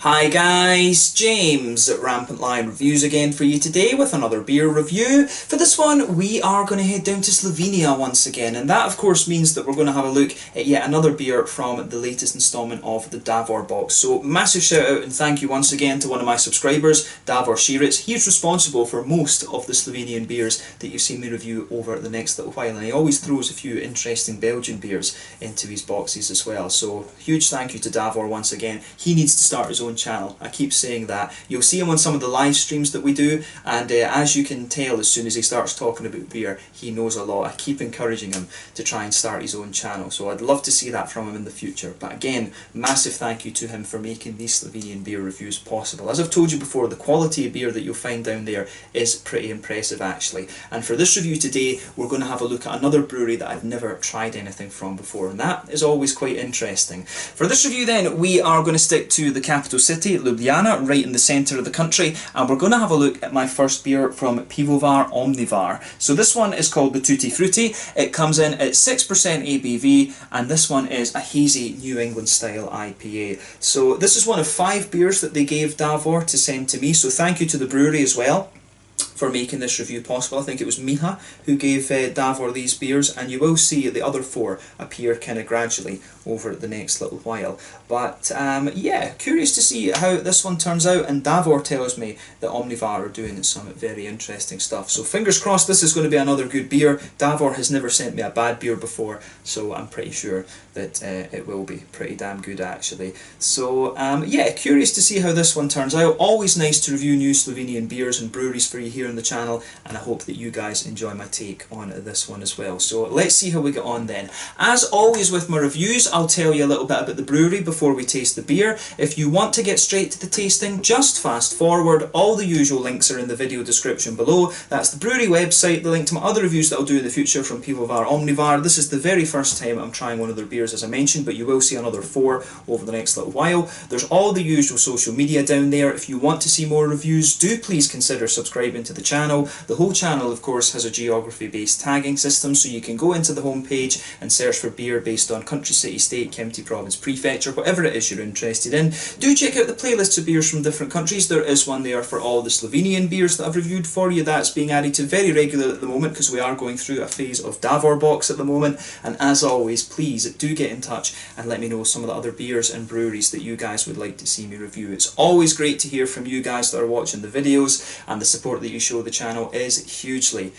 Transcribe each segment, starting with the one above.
Hi guys, James at RampantLionReviews again for you today with another beer review. For this one we are going to head down to Slovenia once again, and that of course means that we're going to have a look at yet another beer from the latest instalment of the Davor box. So massive shout out and thank you once again to one of my subscribers, Davor Širic. He's responsible for most of the Slovenian beers that you've seen me review over the next little while, and he always throws a few interesting Belgian beers into his boxes as well. So huge thank you to Davor once again. He needs to start his own channel. I keep saying that. You'll see him on some of the live streams that we do, and as you can tell, as soon as he starts talking about beer, he knows a lot. I keep encouraging him to try and start his own channel, so I'd love to see that from him in the future. But again, massive thank you to him for making these Slovenian beer reviews possible. As I've told you before, the quality of beer that you'll find down there is pretty impressive actually. And for this review today, we're going to have a look at another brewery that I've never tried anything from before, and that is always quite interesting. For this review then, we are going to stick to the capital city, Ljubljana, right in the centre of the country, and we're going to have a look at my first beer from Pivovarna Omnivar. So this one is called the Tutti Frutti. It comes in at 6% ABV, and this one is a hazy New England style IPA. So this is one of 5 beers that they gave Davor to send to me, so thank you to the brewery as well for making this review possible. I think it was Miha who gave Davor these beers, and you will see the other 4 appear kind of gradually over the next little while. But yeah, curious to see how this one turns out, and Davor tells me that Omnivar are doing some very interesting stuff. So fingers crossed this is going to be another good beer. Davor has never sent me a bad beer before, so I'm pretty sure that it will be pretty damn good actually. So yeah, curious to see how this one turns out. Always nice to review new Slovenian beers and breweries for you here on the channel, and I hope that you guys enjoy my take on this one as well. So let's see how we get on then. As always with my reviews, I'll tell you a little bit about the brewery before we taste the beer. If you want to get straight to the tasting, just fast forward. All the usual links are in the video description below. That's the brewery website, the link to my other reviews that I'll do in the future from Pivovarna Omnivar. This is the very first time I'm trying one of their beers, as I mentioned, but you will see another 4 over the next little while. There's all the usual social media down there. If you want to see more reviews, do please consider subscribing to the channel. The whole channel, of course, has a geography-based tagging system, so you can go into the homepage and search for beer based on country, city, state, county, province, prefecture, whatever it is you're interested in. Do check out the playlists of beers from different countries. There is one there for all the Slovenian beers that I've reviewed for you. That's being added to very regularly at the moment because we are going through a phase of Davor box at the moment. And as always, please do get in touch and let me know some of the other beers and breweries that you guys would like to see me review. It's always great to hear from you guys that are watching the videos, and the support that you show the channel is hugely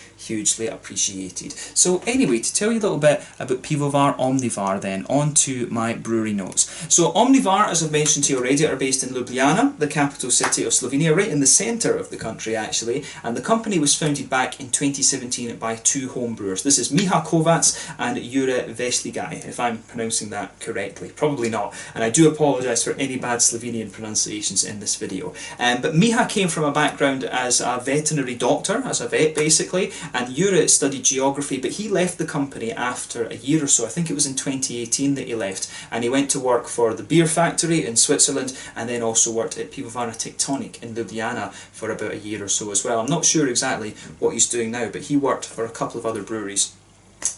appreciated. So anyway, to tell you a little bit about Pivovarna Omnivar then, on to my brewery notes. So Omnivar, as I've mentioned to you already, are based in Ljubljana, the capital city of Slovenia, right in the centre of the country actually, and the company was founded back in 2017 by 2 homebrewers. This is Miha Kovac and Jure Vesligai, if I'm pronouncing that correctly. Probably not, and I do apologise for any bad Slovenian pronunciations in this video. But Miha came from a background as a veterinary doctor, as a vet basically, and Jure studied geography, but he left the company after a year or so. I think it was in 2018 that he left, and he went to work for the beer factory in Switzerland, and then also worked at Pivovarna Tectonic in Ljubljana for about a year or so as well. I'm not sure exactly what he's doing now, but he worked for a couple of other breweries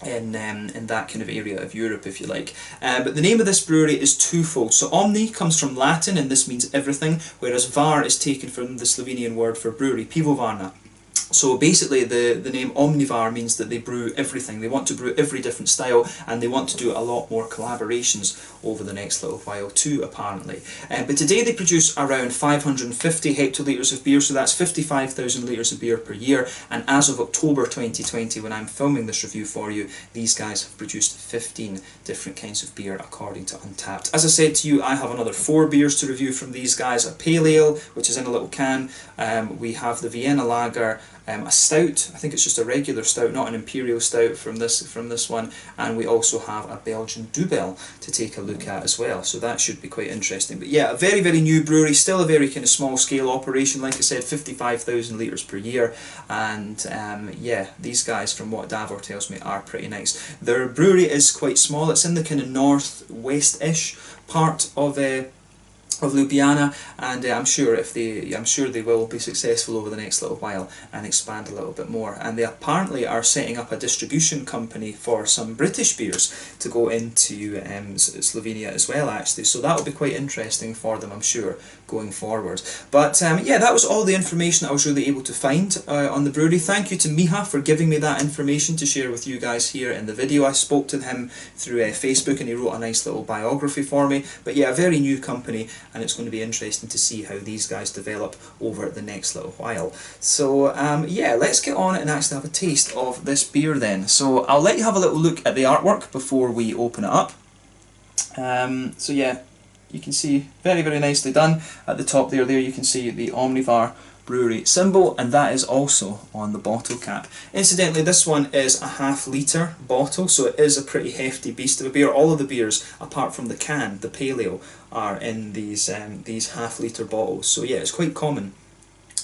in that kind of area of Europe, if you like. But the name of this brewery is twofold. So Omni comes from Latin, and this means everything, whereas Var is taken from the Slovenian word for brewery, Pivovarna. So basically the name Omnivar means that they brew everything. They want to brew every different style, and they want to do a lot more collaborations over the next little while too, apparently. But today they produce around 550 hectolitres of beer, so that's 55,000 litres of beer per year, and as of October 2020, when I'm filming this review for you, these guys have produced 15 different kinds of beer according to Untappd. As I said to you, I have another 4 beers to review from these guys. A pale ale, which is in a little can. We have the Vienna Lager, a stout, I think it's just a regular stout, not an imperial stout from this one, and we also have a Belgian Dubel to take a look at as well, so that should be quite interesting. But yeah, a very new brewery, still a very kind of small scale operation, like I said, 55,000 litres per year, and yeah, these guys, from what Davor tells me, are pretty nice. Their brewery is quite small. It's in the kind of northwest-ish part of of Ljubljana, and I'm sure they will be successful over the next little while and expand a little bit more. And they apparently are setting up a distribution company for some British beers to go into Slovenia as well, actually. So that will be quite interesting for them, I'm sure, going forward. But yeah, that was all the information I was really able to find on the brewery. Thank you to Miha for giving me that information to share with you guys here in the video. I spoke to him through Facebook, and he wrote a nice little biography for me. But yeah, a very new company, and it's going to be interesting to see how these guys develop over the next little while. So yeah, let's get on and actually have a taste of this beer then. So I'll let you have a little look at the artwork before we open it up. So yeah, you can see very, very nicely done. At the top there you can see the Omnivar brewery symbol, and that is also on the bottle cap. Incidentally, this one is a half-litre bottle, so it is a pretty hefty beast of a beer. All of the beers, apart from the can, the paleo, are in these half-litre bottles. So yeah, it's quite common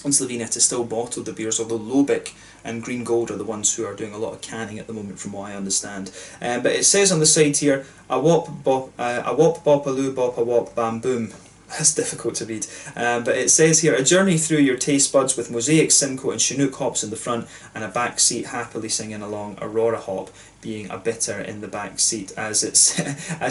in Slovenia to still bottle the beers, although Lobik and Green Gold are the ones who are doing a lot of canning at the moment, from what I understand. But it says on the side here, a wop bop a loo bop a wop bam boom. That's difficult to read, but it says here, a journey through your taste buds with Mosaic, Simcoe and Chinook hops in the front, and a back seat happily singing along, Aurora hop being a bitter in the back seat, as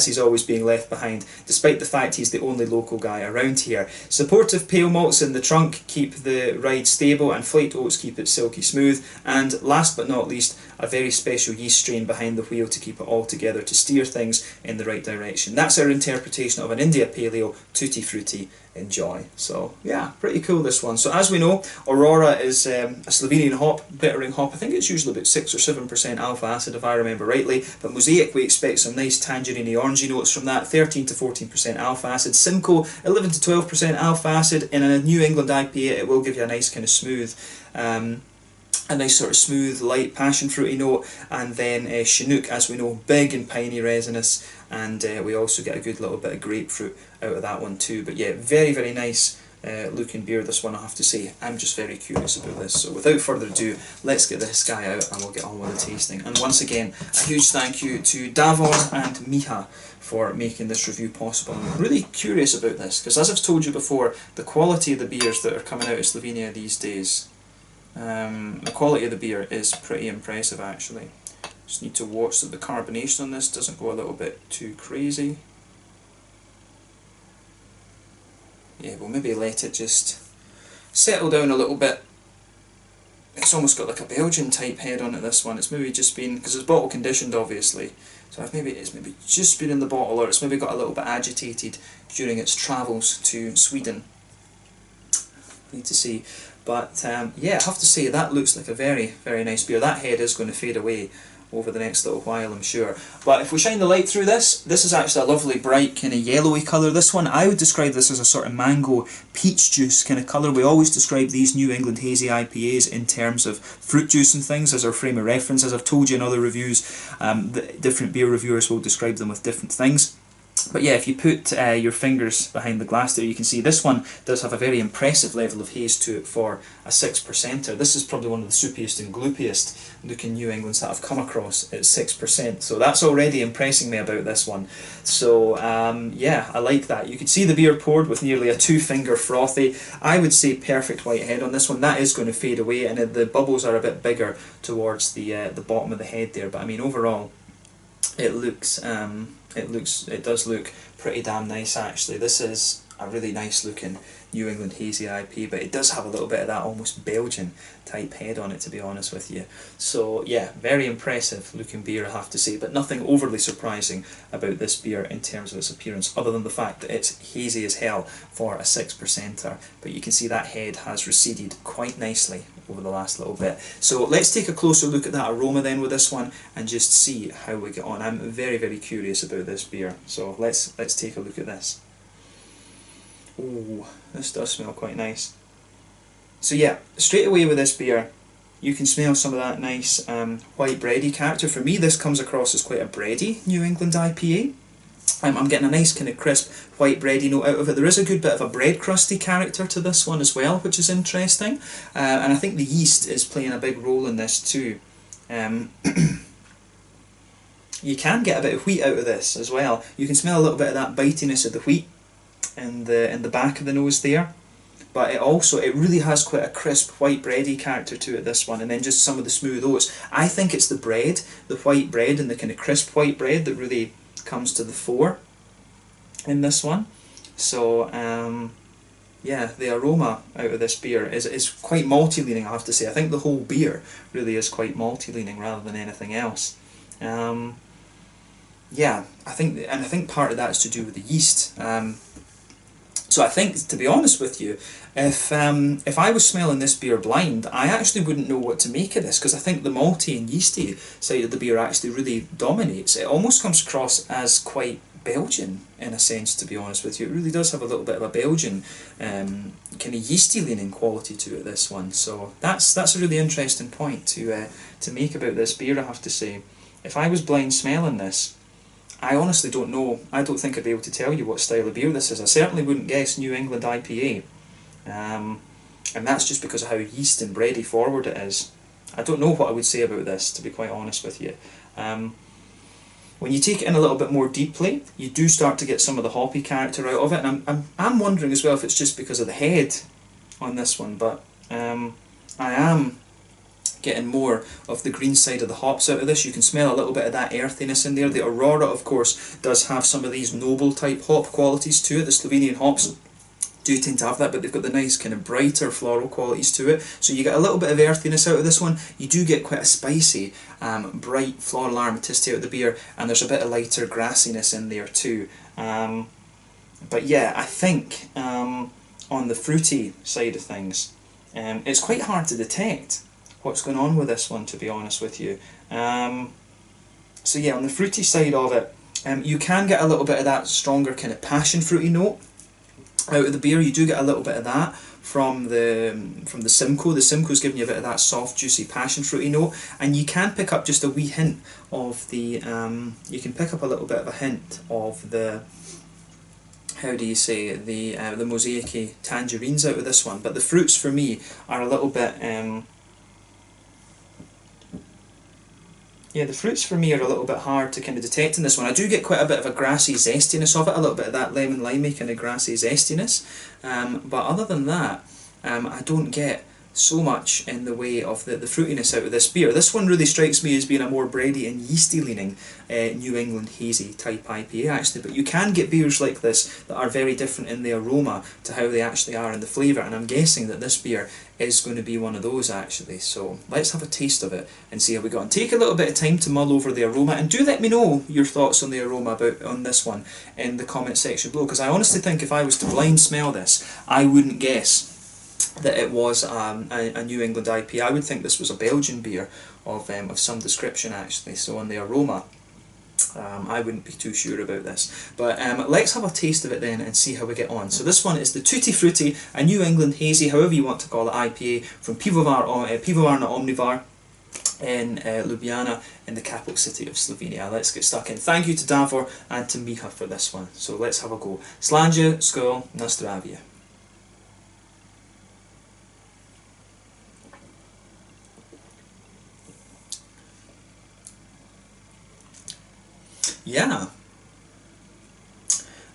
he's always being left behind, despite the fact he's the only local guy around here. Supportive pale malts in the trunk keep the ride stable, and flaked oats keep it silky smooth, and last but not least, a very special yeast strain behind the wheel to keep it all together, to steer things in the right direction. That's our interpretation of an India Paleo. Tutti Frutti, enjoy. So yeah, pretty cool, this one. So as we know, Aurora is a Slovenian hop, bittering hop. I think it's usually about 6 or 7% alpha acid if I remember rightly, but Mosaic, we expect some nice tangerine orangey notes from that, 13 to 14% alpha acid. Simcoe, 11 to 12% alpha acid. In a New England IPA, it will give you a nice kind of smooth, a nice sort of smooth, light, passion fruity note. And then Chinook, as we know, big and piney resinous, and we also get a good little bit of grapefruit out of that one too. But yeah, very, very nice looking beer, this one, I have to say. I'm just very curious about this. So without further ado, let's get this guy out and we'll get on with the tasting. And once again, a huge thank you to Davor and Miha for making this review possible. I'm really curious about this, because as I've told you before, the quality of the beers that are coming out of Slovenia these days, the quality of the beer is pretty impressive, actually. Just need to watch that the carbonation on this doesn't go a little bit too crazy. Yeah, we'll maybe let it just settle down a little bit. It's almost got like a Belgian type head on it, this one. It's maybe just been, because it's bottle conditioned obviously, so it's maybe just been in the bottle, or it's maybe got a little bit agitated during its travels to Sweden. Need to see. But yeah, I have to say, that looks like a very, very nice beer. That head is going to fade away over the next little while, I'm sure. But if we shine the light through this, this is actually a lovely bright kind of yellowy colour. This one, I would describe this as a sort of mango peach juice kind of colour. We always describe these New England Hazy IPAs in terms of fruit juice and things as our frame of reference. As I've told you in other reviews, the different beer reviewers will describe them with different things. But yeah, if you put your fingers behind the glass there, you can see this one does have a very impressive level of haze to it for a 6%er. This is probably one of the soupiest and gloopiest looking New Englands that I've come across at 6%. So that's already impressing me about this one. So yeah, I like that. You can see the beer poured with nearly a 2-finger frothy. I would say perfect white head on this one. That is going to fade away, and the bubbles are a bit bigger towards the bottom of the head there. But I mean, overall, it does look pretty damn nice, actually. This is a really nice looking New England Hazy IP, but it does have a little bit of that almost Belgian type head on it, to be honest with you. So yeah, very impressive looking beer, I have to say, but nothing overly surprising about this beer in terms of its appearance, other than the fact that it's hazy as hell for a 6%er. But you can see that head has receded quite nicely over the last little bit. So let's take a closer look at that aroma then with this one and just see how we get on. I'm very, very curious about this beer, so let's take a look at this. Oh, this does smell quite nice. So yeah, straight away with this beer, you can smell some of that nice white bready character. For me, this comes across as quite a bready New England IPA. I'm getting a nice kind of crisp white bready note out of it. There is a good bit of a bread crusty character to this one as well, which is interesting. And I think the yeast is playing a big role in this too. You can get a bit of wheat out of this as well. You can smell a little bit of that bitiness of the wheat. in the back of the nose there. But it really has quite a crisp white bready character to it, this one, and then just some of the smooth oats. I think it's the bread, the white bread and the kind of crisp white bread that really comes to the fore in this one. So yeah, the aroma out of this beer is quite malty leaning, I have to say. I think the whole beer really is quite malty leaning rather than anything else. Yeah, I think part of that is to do with the yeast. So I think, to be honest with you, if I was smelling this beer blind, I actually wouldn't know what to make of this, because I think the malty and yeasty side of the beer actually really dominates. It almost comes across as quite Belgian in a sense, to be honest with you. It really does have a little bit of a Belgian kind of yeasty leaning quality to it, this one. So that's a really interesting point to make about this beer, I have to say. If I was blind smelling this, I honestly don't know. I don't think I'd be able to tell you what style of beer this is. I certainly wouldn't guess New England IPA. And that's just because of how yeast and bready forward it is. I don't know what I would say about this, to be quite honest with you. When you take it in a little bit more deeply, you do start to get some of the hoppy character out of it. And I'm wondering as well if it's just because of the head on this one, but I am getting more of the green side of the hops out of this. You can smell a little bit of that earthiness in there. The Aurora, of course, does have some of these noble type hop qualities to it. The Slovenian hops do tend to have that, but they've got the nice kind of brighter floral qualities to it. So you get a little bit of earthiness out of this one. You do get quite a spicy, bright floral aromaticity out of the beer, and there's a bit of lighter grassiness in there too. But yeah, I think on the fruity side of things, it's quite hard to detect what's going on with this one, to be honest with you. So yeah, on the fruity side of it, you can get a little bit of that stronger kind of passion fruity note out of the beer. You do get a little bit of that from the Simcoe. The Simcoe's giving you a bit of that soft, juicy passion fruity note, and you can pick up just a wee hint of the. You can pick up a little bit of a hint of the. How do you say, the mosaic-y tangerines out of this one, but the fruits for me are a little bit. Yeah, the fruits for me are a little bit hard to kind of detect in this one. I do get quite a bit of a grassy zestiness of it, a little bit of that lemon limey kind of grassy zestiness. But other than that, I don't get so much in the way of the fruitiness out of this beer. This one really strikes me as being a more bready and yeasty leaning New England hazy type IPA actually, but you can get beers like this that are very different in the aroma to how they actually are in the flavour, and I'm guessing that this beer is going to be one of those actually. So let's have a taste of it and see how we go, and take a little bit of time to mull over the aroma, and do let me know your thoughts on the aroma on this one in the comment section below, because I honestly think if I was to blind smell this, I wouldn't guess that it was a New England IPA. I would think this was a Belgian beer of some description actually. So on the aroma, I wouldn't be too sure about this. But let's have a taste of it then and see how we get on. So this one is the Tutti Frutti, a New England hazy, however you want to call it, IPA from Pivovarna Omnivar in Ljubljana in the capital city of Slovenia. Let's get stuck in. Thank you to Davor and to Miha for this one. So let's have a go. Slanje, skål, na zdravje. Yeah,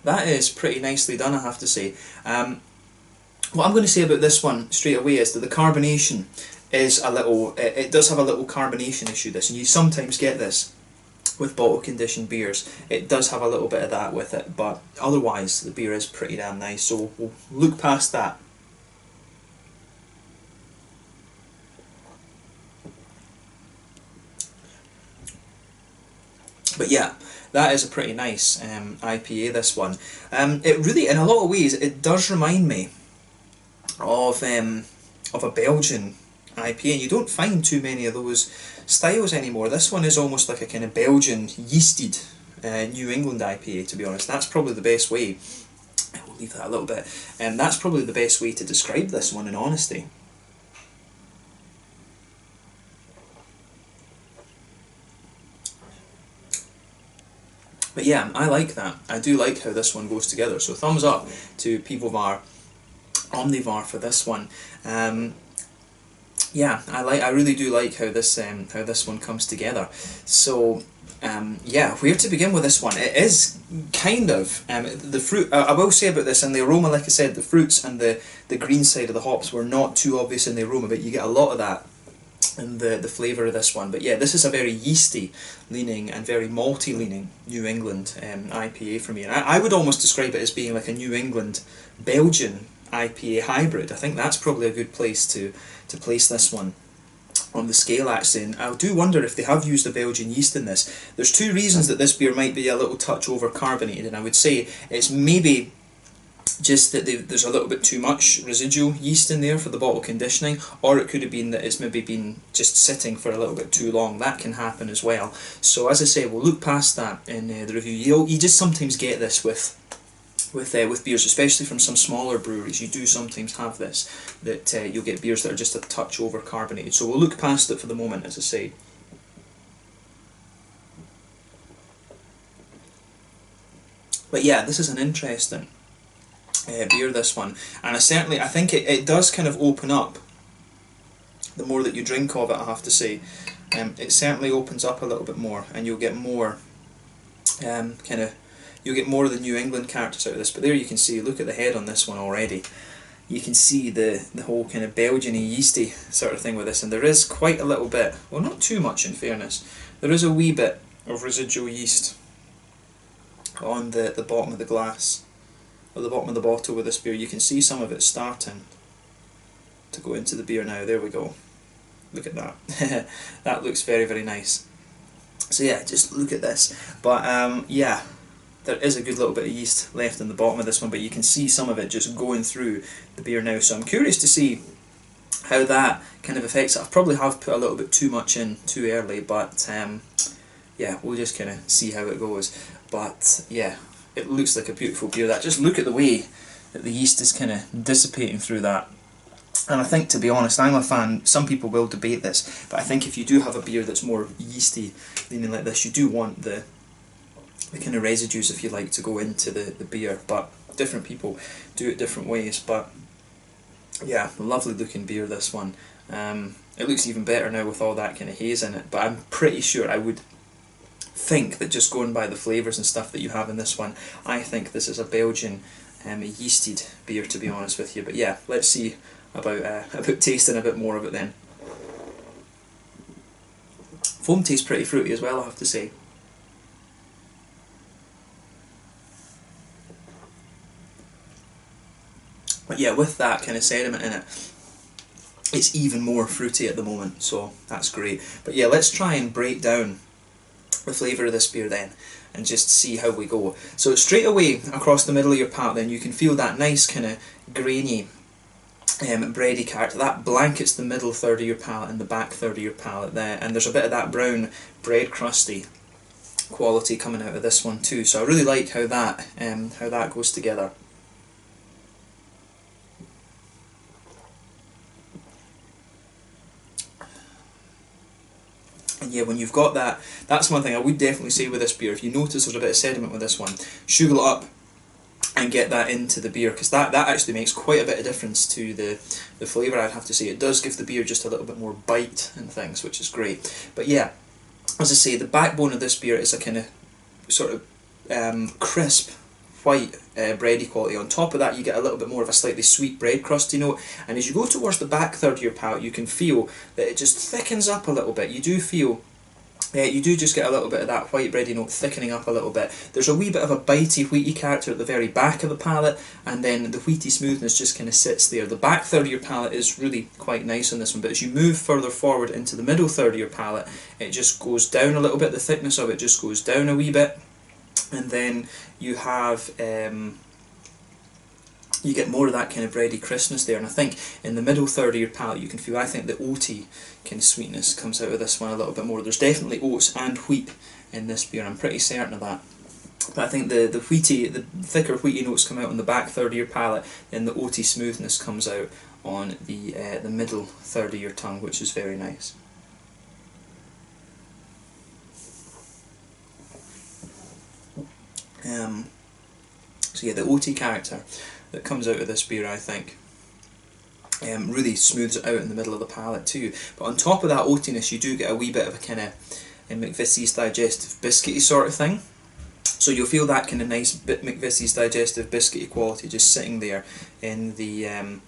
that is pretty nicely done, I have to say. What I'm going to say about this one straight away is that the carbonation is a little, it does have a little carbonation issue, this, and you sometimes get this with bottle conditioned beers. It does have a little bit of that with it, but otherwise the beer is pretty damn nice, so we'll look past that. But yeah, that is a pretty nice IPA, this one. It really, in a lot of ways, it does remind me of a Belgian IPA, and you don't find too many of those styles anymore. This one is almost like a kind of Belgian yeasted New England IPA, to be honest. That's probably the best way. We'll leave that a little bit. That's probably the best way to describe this one, in honesty. But yeah, I like that. I do like how this one goes together. So thumbs up to Pivovarna Omnivar for this one. Yeah, I really do like how this one comes together. So Yeah, where to begin with this one? It is kind of the fruit. I will say about this, in the aroma, like I said, the fruits and the green side of the hops were not too obvious in the aroma, but you get a lot of that in the flavour of this one. But yeah, this is a very yeasty leaning and very malty leaning New England IPA for me, and I would almost describe it as being like a New England Belgian IPA hybrid. I think that's probably a good place to place this one on the scale, actually. And I do wonder if they have used a Belgian yeast in this. There's two reasons that this beer might be a little touch over carbonated, and I would say it's maybe just that there's a little bit too much residual yeast in there for the bottle conditioning, or it could have been that it's maybe been just sitting for a little bit too long. That can happen as well. So as I say, we'll look past that in the review. You just sometimes get this with beers, especially from some smaller breweries. You do sometimes have this, that you'll get beers that are just a touch over carbonated. So we'll look past it for the moment, as I say. But yeah, this is an interesting beer, this one, and I think it does kind of open up the more that you drink of it, I have to say. It certainly opens up a little bit more, and you'll get more you'll get more of the New England characters out of this. But there you can see, look at the head on this one already. You can see the whole kind of Belgian-y, yeasty sort of thing with this, and there is quite a little bit, well, not too much in fairness, there is a wee bit of residual yeast on the bottom of the glass, or the bottom of the bottle with this beer. You can see some of it starting to go into the beer now. There we go. Look at that. That looks very, very nice. So yeah, just look at this. But yeah, there is a good little bit of yeast left in the bottom of this one, but you can see some of it just going through the beer now. So I'm curious to see how that kind of affects it. I probably have put a little bit too much in too early, but yeah, we'll just kind of see how it goes. But yeah, it looks like a beautiful beer. That, just look at the way that the yeast is kind of dissipating through that. And I think, to be honest, I'm a fan. Some people will debate this, but I think if you do have a beer that's more yeasty leaning like this, you do want the kind of residues, if you like, to go into the beer. But different people do it different ways. But yeah, lovely looking beer, this one. It looks even better now with all that kind of haze in it, but I'm pretty sure, I would think that just going by the flavours and stuff that you have in this one, I think this is a Belgian yeasted beer, to be honest with you. But yeah, let's see about tasting a bit more of it then. Foam tastes pretty fruity as well, I have to say. But yeah, with that kind of sediment in it, it's even more fruity at the moment, so that's great. But yeah, let's try and break down the flavour of this beer then, and just see how we go. So straight away across the middle of your palate then, you can feel that nice kind of grainy bready character. That blankets the middle third of your palate and the back third of your palate there, and there's a bit of that brown bread crusty quality coming out of this one too. So I really like how that goes together. And yeah, when you've got that, that's one thing I would definitely say with this beer. If you notice there's a bit of sediment with this one, sugar it up and get that into the beer, because that actually makes quite a bit of difference to the flavour, I'd have to say. It does give the beer just a little bit more bite and things, which is great. But yeah, as I say, the backbone of this beer is a kind of sort of crisp, white bready quality. On top of that, you get a little bit more of a slightly sweet bread crusty note, and as you go towards the back third of your palate, you can feel that it just thickens up a little bit. You do feel, you do just get a little bit of that white bready note thickening up a little bit. There's a wee bit of a bitey, wheaty character at the very back of the palate, and then the wheaty smoothness just kind of sits there. The back third of your palate is really quite nice on this one, but as you move further forward into the middle third of your palate, it just goes down a little bit. The thickness of it just goes down a wee bit, and then you have you get more of that kind of bready crispness there. And I think in the middle third of your palate, you can feel, I think the oaty kind of sweetness comes out of this one a little bit more. There's definitely oats and wheat in this beer, I'm pretty certain of that. But I think the thicker wheaty notes come out on the back third of your palate, then the oaty smoothness comes out on the middle third of your tongue, which is very nice. So yeah, the oaty character that comes out of this beer, I think, really smooths it out in the middle of the palate too. But on top of that oatiness, you do get a wee bit of a kind of McVitie's digestive biscuity sort of thing. So you'll feel that kind of nice bit McVitie's digestive biscuity quality just sitting there in the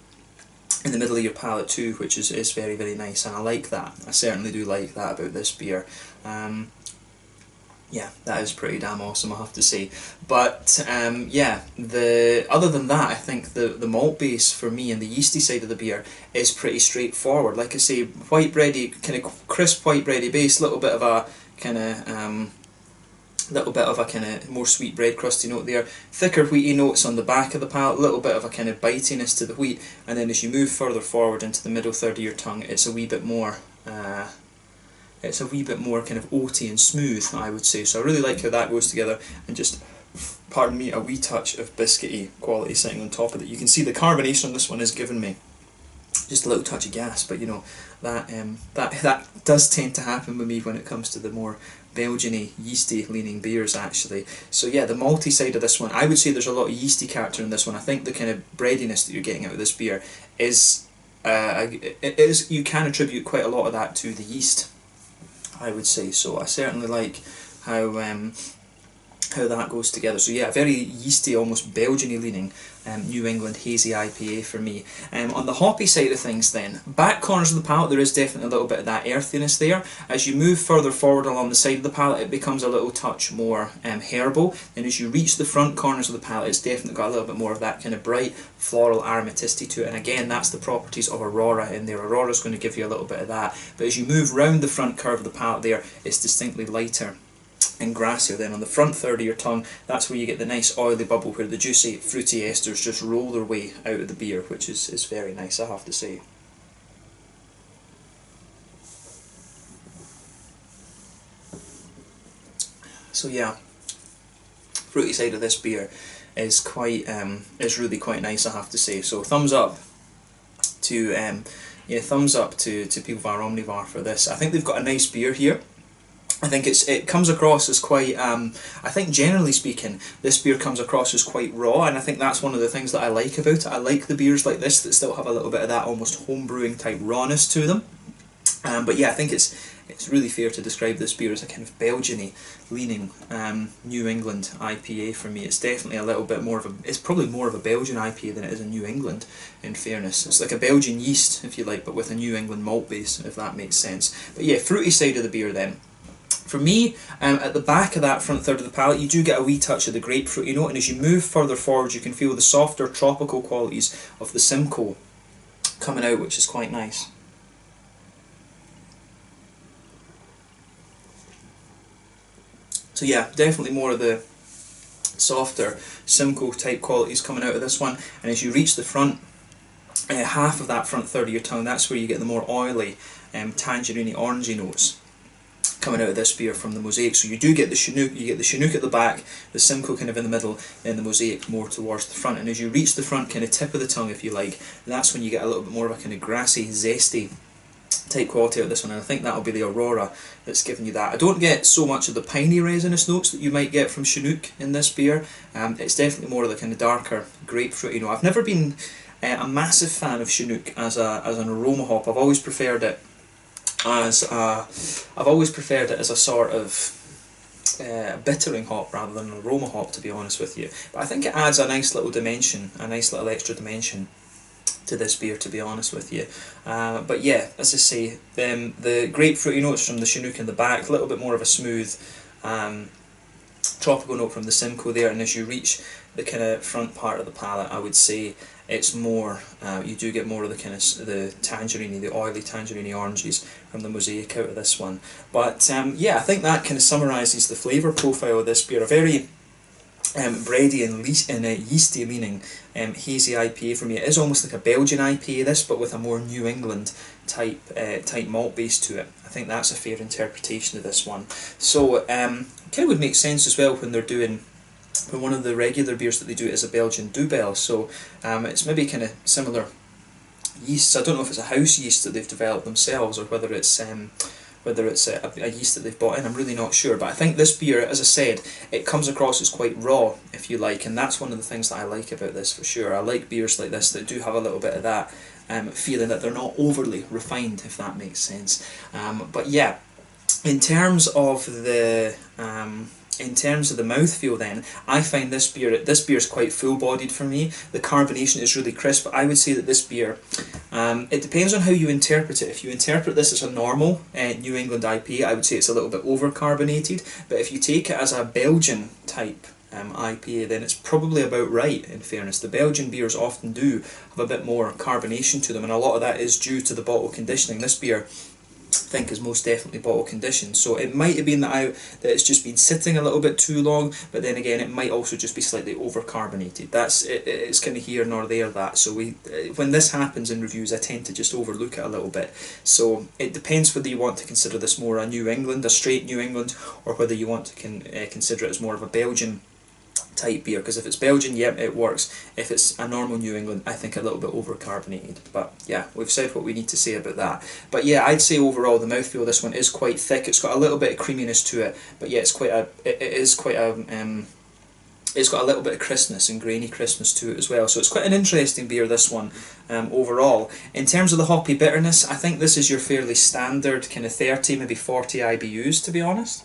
middle of your palate too, which is very, very nice, and I like that. I certainly do like that about this beer. Yeah, that is pretty damn awesome, I have to say. But yeah, other than that, I think the malt base for me and the yeasty side of the beer is pretty straightforward. Like I say, white bready, kind of crisp white bready base, little bit of a kind of more sweet bread crusty note there, thicker wheaty notes on the back of the palate, a little bit of a kind of bitiness to the wheat, and then as you move further forward into the middle third of your tongue, it's a wee bit more kind of oaty and smooth, I would say. So I really like how that goes together, and just, pardon me, a wee touch of biscuity quality sitting on top of it. You can see the carbonation on this one has given me just a little touch of gas, but you know, that does tend to happen with me when it comes to the more Belgian-y, yeasty leaning beers actually. So yeah, the malty side of this one, I would say there's a lot of yeasty character in this one. I think the kind of breadiness that you're getting out of this beer is, you can attribute quite a lot of that to the yeast, I would say. So I certainly like how that goes together. So yeah, very yeasty, almost Belgian-y leaning New England Hazy IPA for me. On the hoppy side of things then, back corners of the palate, there is definitely a little bit of that earthiness there. As you move further forward along the side of the palate, it becomes a little touch more herbal, and as you reach the front corners of the palate, it's definitely got a little bit more of that kind of bright floral aromaticity to it, and again, that's the properties of Aurora in there. Aurora's going to give you a little bit of that, but as you move round the front curve of the palate there, it's distinctly lighter and grassier. Then on the front third of your tongue, that's where you get the nice oily bubble where the juicy fruity esters just roll their way out of the beer, which is very nice, I have to say. So yeah, fruity side of this beer is really quite nice, I have to say. So thumbs up to Pivovarna Omnivar for this. I think they've got a nice beer here. I think it comes across as quite, I think generally speaking, this beer comes across as quite raw, and I think that's one of the things that I like about it. I like the beers like this that still have a little bit of that almost home brewing type rawness to them. But yeah, I think it's really fair to describe this beer as a kind of Belgian-y leaning New England IPA for me. It's definitely a little bit more of it's probably more of a Belgian IPA than it is a New England, in fairness. It's like a Belgian yeast, if you like, but with a New England malt base, if that makes sense. But yeah, fruity side of the beer then. For me, at the back of that front third of the palate, you do get a wee touch of the grapefruity note, and as you move further forward, you can feel the softer tropical qualities of the Simcoe coming out, which is quite nice. So yeah, definitely more of the softer Simcoe type qualities coming out of this one, and as you reach the front half of that front third of your tongue, that's where you get the more oily, tangerine-y, orangey notes coming out of this beer from the Mosaic. So you do get the Chinook, you get the Chinook at the back, the Simcoe kind of in the middle, then the Mosaic more towards the front, and as you reach the front kind of tip of the tongue, if you like, that's when you get a little bit more of a kind of grassy, zesty type quality out of this one, and I think that'll be the Aurora that's giving you that. I don't get so much of the piney resinous notes that you might get from Chinook in this beer. It's definitely more of the kind of darker grapefruit. You know, I've never been a massive fan of Chinook as an aroma hop. I've always preferred it as a sort of bittering hop rather than an aroma hop, to be honest with you. But I think it adds a nice little dimension, a nice little extra dimension to this beer, to be honest with you. But yeah, as I say, the grapefruity notes from the Chinook in the back, a little bit more of a smooth tropical note from the Simcoe there, and as you reach the kind of front part of the palate, I would say it's more, you do get more of the kind of the tangerine, the oily tangerine oranges from the Mosaic out of this one. But yeah, I think that kind of summarises the flavour profile of this beer. A very bready and yeasty leaning hazy IPA for me. It is almost like a Belgian IPA this, but with a more New England type malt base to it. I think that's a fair interpretation of this one. So kind of would make sense as well when they're doing, when one of the regular beers that they do is a Belgian Dubel. So it's maybe kind of similar yeasts. I don't know if it's a house yeast that they've developed themselves, or whether it's a yeast that they've bought in. I'm really not sure, but I think this beer, as I said, it comes across as quite raw, if you like, and that's one of the things that I like about this for sure. I like beers like this that do have a little bit of that feeling that they're not overly refined, if that makes sense. But yeah, In terms of the mouthfeel, then I find this beer is quite full-bodied for me. The carbonation is really crisp. I would say that this beer, it depends on how you interpret it. If you interpret this as a normal New England IPA, I would say it's a little bit over-carbonated. But if you take it as a Belgian type IPA, then it's probably about right, in fairness. The Belgian beers often do have a bit more carbonation to them, and a lot of that is due to the bottle conditioning. This beer, I think, is most definitely bottle conditioned, so it might have been that it's just been sitting a little bit too long, but then again it might also just be slightly over carbonated. It's kind of here nor there, that. So when this happens in reviews, I tend to just overlook it a little bit. So it depends whether you want to consider this more a New England, a straight New England, or whether you want to consider it as more of a Belgian type beer, because if it's Belgian, yep, it works. If it's a normal New England, I think a little bit over carbonated. But yeah, we've said what we need to say about that. But yeah, I'd say overall the mouthfeel of this one is quite thick. It's got a little bit of creaminess to it, but yeah, it's got a little bit of crispness and grainy crispness to it as well. So it's quite an interesting beer, this one, overall. In terms of the hoppy bitterness, I think this is your fairly standard kind of 30, maybe 40 IBUs, to be honest.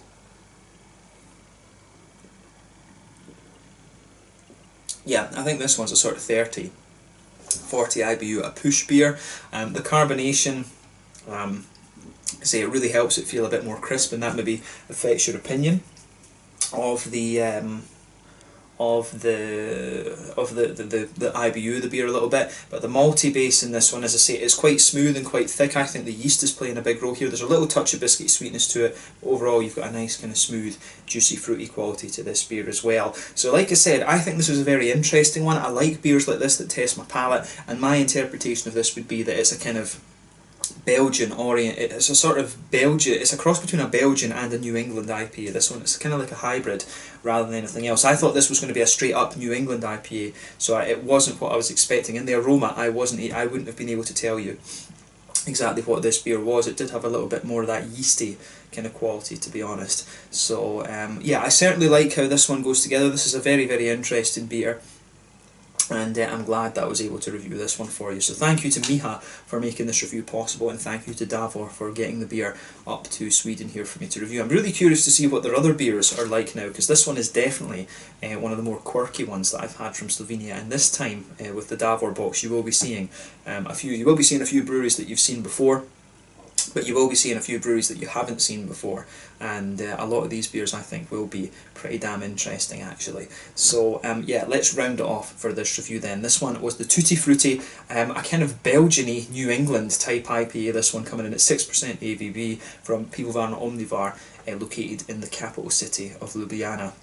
Yeah, I think this one's a sort of 30, 40 IBU, a push beer. The carbonation, say, it really helps it feel a bit more crisp, and that maybe affects your opinion of the IBU of the beer a little bit. But the malty base in this one, as I say, is quite smooth and quite thick. I think the yeast is playing a big role here. There's a little touch of biscuit sweetness to it, but overall you've got a nice kind of smooth, juicy, fruity quality to this beer as well. So like I said, I think this was a very interesting one. I like beers like this that test my palate, and my interpretation of this would be that it's a kind of Belgian orient. It's a sort of Belgian. It's a cross between a Belgian and a New England IPA. This one, it's kind of like a hybrid rather than anything else. I thought this was going to be a straight up New England IPA, so it wasn't what I was expecting. In the aroma, I wouldn't have been able to tell you exactly what this beer was. It did have a little bit more of that yeasty kind of quality, to be honest. So yeah, I certainly like how this one goes together. This is a very, very interesting beer, and I'm glad that I was able to review this one for you. So thank you to Miha for making this review possible, and thank you to Davor for getting the beer up to Sweden here for me to review. I'm really curious to see what their other beers are like now, because this one is definitely one of the more quirky ones that I've had from Slovenia. And this time with the Davor box, you will be seeing a few breweries that you've seen before, but you will be seeing a few breweries that you haven't seen before, and a lot of these beers I think will be pretty damn interesting, actually. So yeah, let's round it off for this review then. This one was the Tutti Frutti, a kind of Belgian-y New England type IPA. This one coming in at 6% ABV from Pivovarna Omnivar, located in the capital city of Ljubljana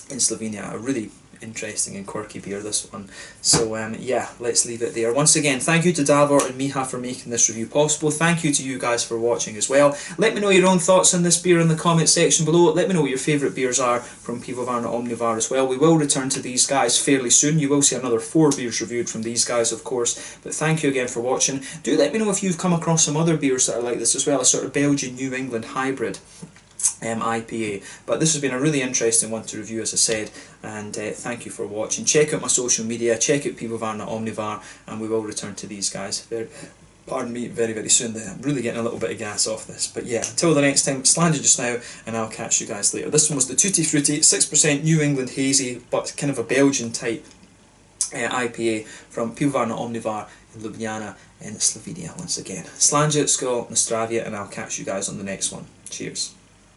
in Slovenia. A really interesting and quirky beer, this one. So yeah, let's leave it there. Once again, thank you to Davor and Miha for making this review possible. Thank you to you guys for watching as well. Let me know your own thoughts on this beer in the comment section below. Let me know what your favourite beers are from Pivovarna Omnivar as well. We will return to these guys fairly soon. You will see another 4 beers reviewed from these guys, of course. But thank you again for watching. Do let me know if you've come across some other beers that are like this as well, a sort of Belgian New England hybrid IPA. But this has been a really interesting one to review, as I said, and thank you for watching. Check out my social media, check out Pivovarna Omnivar, and we will return to these guys very very soon. I'm really getting a little bit of gas off this, but yeah, until the next time, slander just now, and I'll catch you guys later. This one was the Tutti Frutti 6% New England Hazy, but kind of a Belgian type IPA from Pivovarna Omnivar in Ljubljana in Slovenia. Once again, Slanja, Skol, Nastravia, and I'll catch you guys on the next one. Cheers.